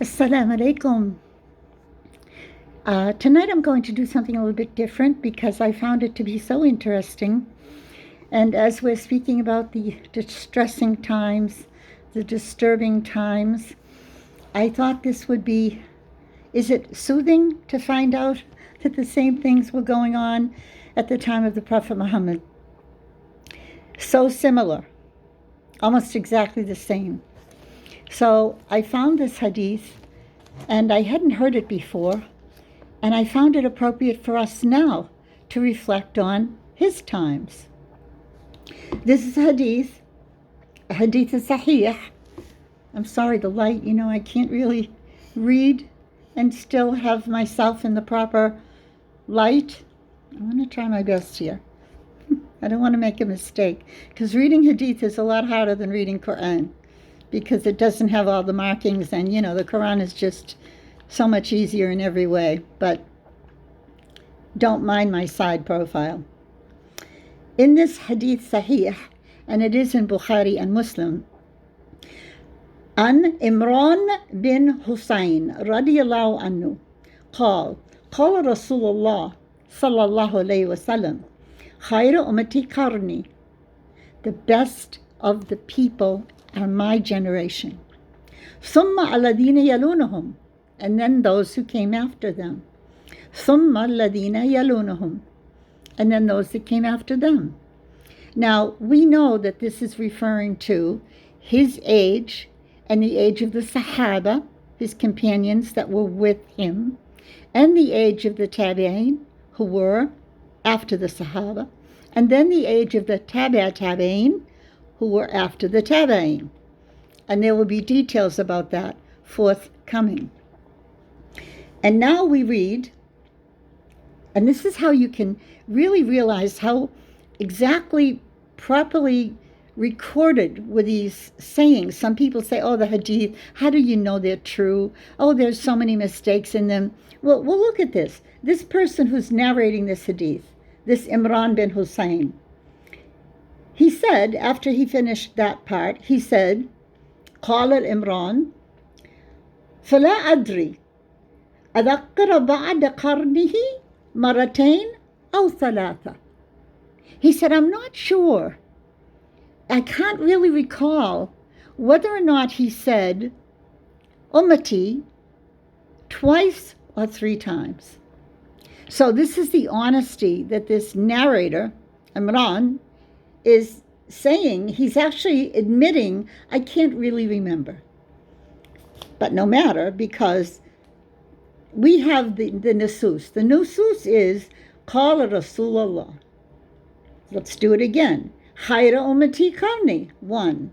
Assalamu alaikum. Tonight I'm going to do something a little bit different because I found it to be so interesting. And as we're speaking about the distressing times, the disturbing times, I thought this would be, is it soothing to find out that the same things were going on at the time of the Prophet Muhammad? So similar, almost exactly the same. So I found this hadith, and I hadn't heard it before, and I found it appropriate for us now to reflect on his times. This is a hadith is sahih. I'm sorry, the light, I can't really read and still have myself in the proper light. I'm going to try my best here. I don't want to make a mistake, because reading hadith is a lot harder than reading Quran, because it doesn't have all the markings, and the Quran is just so much easier in every way. But don't mind my side profile. In this hadith sahih, and it is in Bukhari and Muslim, عن إمران بن حسين رضي الله عنه قال رسول الله صلى الله عليه وسلم خير أمتي قرني, the best of the people are my generation. ثم الذين يلونهم, and then those who came after them. ثم الذين يلونهم, and then those that came after them. Now, we know that this is referring to his age and the age of the Sahaba, his companions that were with him, and the age of the Tabi'in, who were after the Sahaba, and then the age of the Tabi'in, who were after the Tabi'in. And there will be details about that forthcoming. And now we read, and this is how you can really realize how exactly properly recorded were these sayings. Some people say, oh, the hadith, how do you know they're true? Oh, there's so many mistakes in them. Well, look at this. This person who's narrating this hadith, this Imran bin Hussein, he said, after he finished that part, he said, قال الإمران فلا أدري أذكر بعد قرنه مرتين أو ثلاثة. He said, I'm not sure. I can't really recall whether or not he said ummati twice or three times. So this is the honesty that this narrator, Imran, is saying. He's actually admitting, I can't really remember. But no matter, because we have the nusus. The nusus is Qala Rasulullah. Let's do it again. Khayra ummati qarni, 1.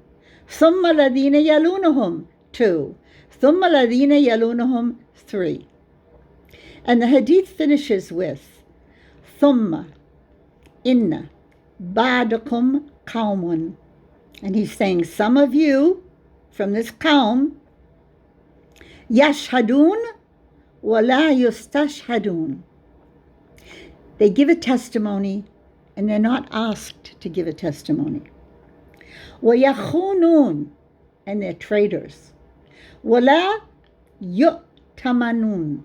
Thumma ladina yalunahum, 2. Thumma ladina yalunahum, 3. And the hadith finishes with Thumma inna ba'dakum qawmun. And he's saying, some of you from this qawm, yashhadun wa la yustashhadun. They give a testimony, and they're not asked to give a testimony. وَيَخُونُونَ, and they're traitors. وَلَا يُؤْتَمَنُونَ,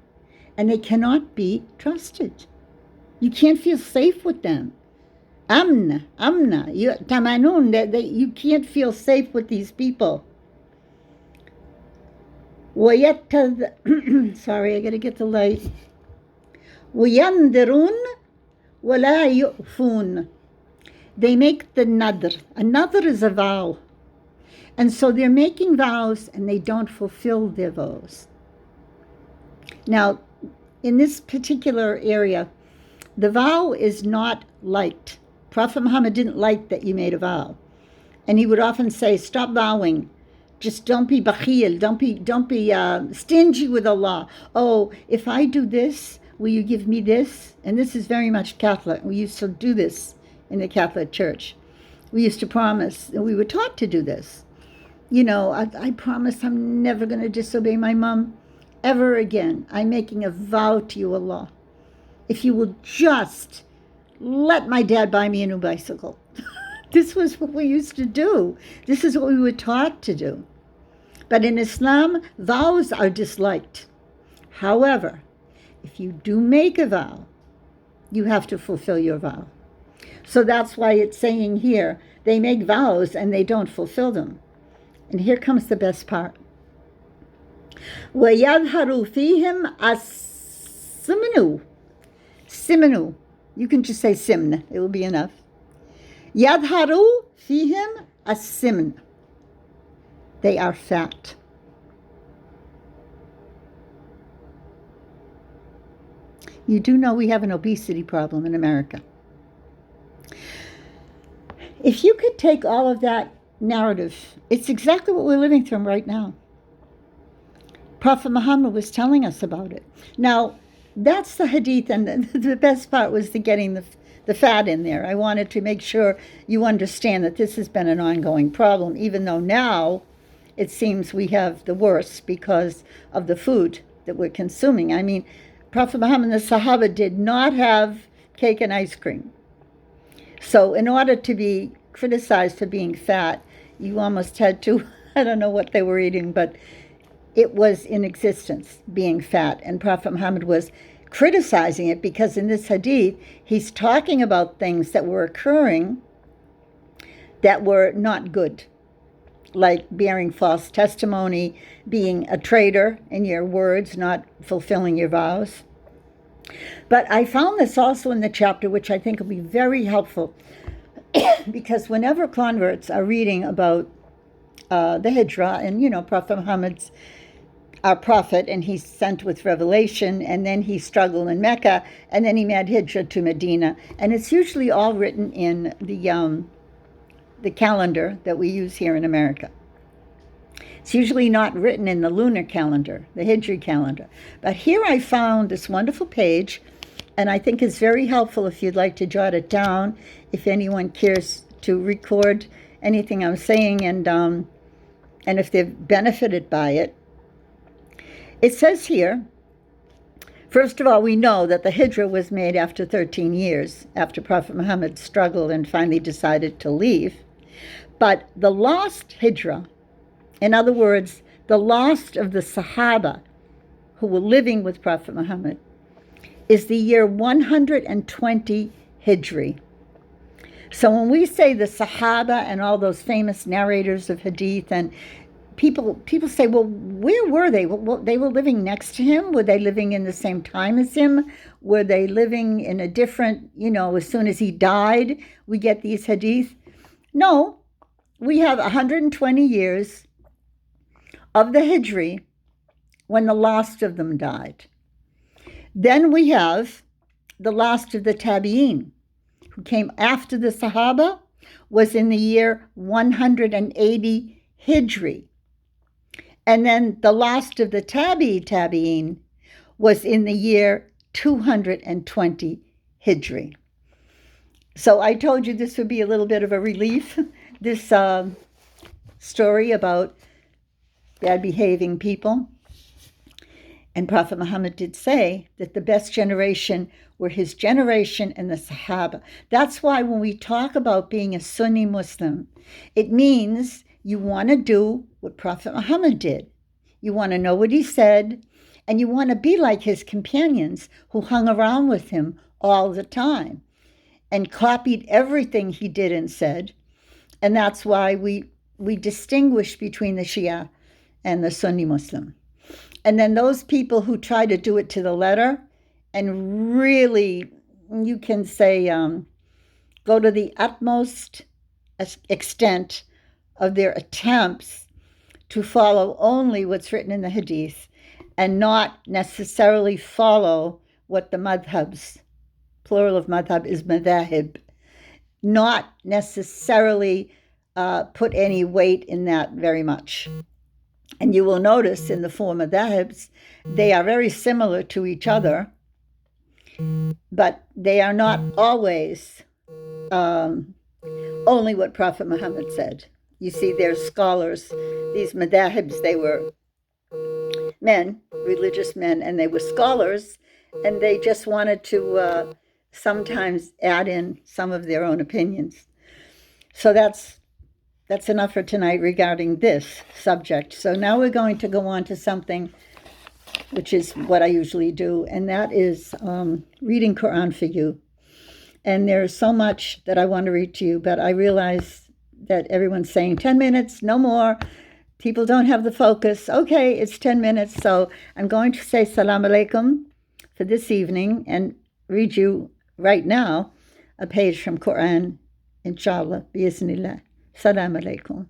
and they cannot be trusted. You can't feel safe with them. Amna, yu'tamanun, that you can't feel safe with these people. Sorry, I gotta get the light. وَيَنْذِرُونَ وَلَا يُؤْفُونَ. They make the nadr. A nadr is a vow. And so they're making vows and they don't fulfill their vows. Now, in this particular area, the vow is not liked. Prophet Muhammad didn't like that you made a vow. And he would often say, stop vowing. Just don't be bakhil. Don't be stingy with Allah. Oh, if I do this, will you give me this? And this is very much Catholic. We used to do this in the Catholic Church. We used to promise, and we were taught to do this. I promise I'm never going to disobey my mom ever again. I'm making a vow to you, Allah. If you will just let my dad buy me a new bicycle. This was what we used to do. This is what we were taught to do. But in Islam, vows are disliked. However, if you do make a vow, you have to fulfill your vow. So that's why it's saying here, they make vows and they don't fulfill them. And here comes the best part. وَيَظْهَرُ فِيهِمْ السِّمْنُ. Simnu. You can just say simn. It will be enough. يَظْهَرُ فِيهِمْ السِّمْن. They are fat. You do know we have an obesity problem in America. If you could take all of that narrative, it's exactly what we're living through right now. Prophet Muhammad was telling us about it. Now, that's the hadith, and the best part was getting the fat in there. I wanted to make sure you understand that this has been an ongoing problem, even though now it seems we have the worst because of the food that we're consuming. I mean, Prophet Muhammad and the Sahaba did not have cake and ice cream. So in order to be criticized for being fat, you almost had to, I don't know what they were eating, but it was in existence, being fat. And Prophet Muhammad was criticizing it because in this hadith, he's talking about things that were occurring that were not good, like bearing false testimony, being a traitor in your words, not fulfilling your vows. But I found this also in the chapter, which I think will be very helpful, because whenever converts are reading about the Hijrah, and Prophet Muhammad's our prophet, and he's sent with revelation, and then he struggled in Mecca, and then he made Hijrah to Medina, and it's usually all written in the calendar that we use here in America. It's usually not written in the lunar calendar, the Hijri calendar. But here I found this wonderful page, and I think it's very helpful if you'd like to jot it down, if anyone cares to record anything I'm saying, and if they've benefited by it. It says here, first of all, we know that the Hijrah was made after 13 years, after Prophet Muhammad struggled and finally decided to leave. But the lost Hijrah, in other words, the lost of the Sahaba who were living with Prophet Muhammad, is the year 120 Hijri. So when we say the Sahaba and all those famous narrators of hadith, and people say, well, where were they? Well, they were living next to him. Were they living in the same time as him? Were they living in a different, as soon as he died, we get these hadith? No, we have 120 years of the Hijri when the last of them died. Then we have the last of the Tabi'in, who came after the Sahaba, was in the year 180 Hijri. And then the last of the Tabi'in was in the year 220 Hijri. So I told you this would be a little bit of a relief, this story about bad behaving people. And Prophet Muhammad did say that the best generation were his generation and the Sahaba. That's why when we talk about being a Sunni Muslim, it means you want to do what Prophet Muhammad did. You want to know what he said, and you want to be like his companions who hung around with him all the time and copied everything he did and said. And that's why we distinguish between the Shia and the Sunni Muslim. And then those people who try to do it to the letter and really, you can say, go to the utmost extent of their attempts to follow only what's written in the hadith and not necessarily follow what the madhabs, plural of madhab is madahib, not necessarily put any weight in that very much. And you will notice in the four madhabs, they are very similar to each other, but they are not always only what Prophet Muhammad said. You see, they're scholars. These madahibs, they were men, religious men, and they were scholars, and they just wanted to sometimes add in some of their own opinions. So that's that's enough for tonight regarding this subject. So now we're going to go on to something which is what I usually do, and that is reading Quran for you. And there's so much that I want to read to you, but I realize that everyone's saying 10 minutes, no more. People don't have the focus. Okay, it's 10 minutes, so I'm going to say salam alaikum for this evening and read you right now a page from Quran, inshallah, bi'isnillah. Salam alaikum.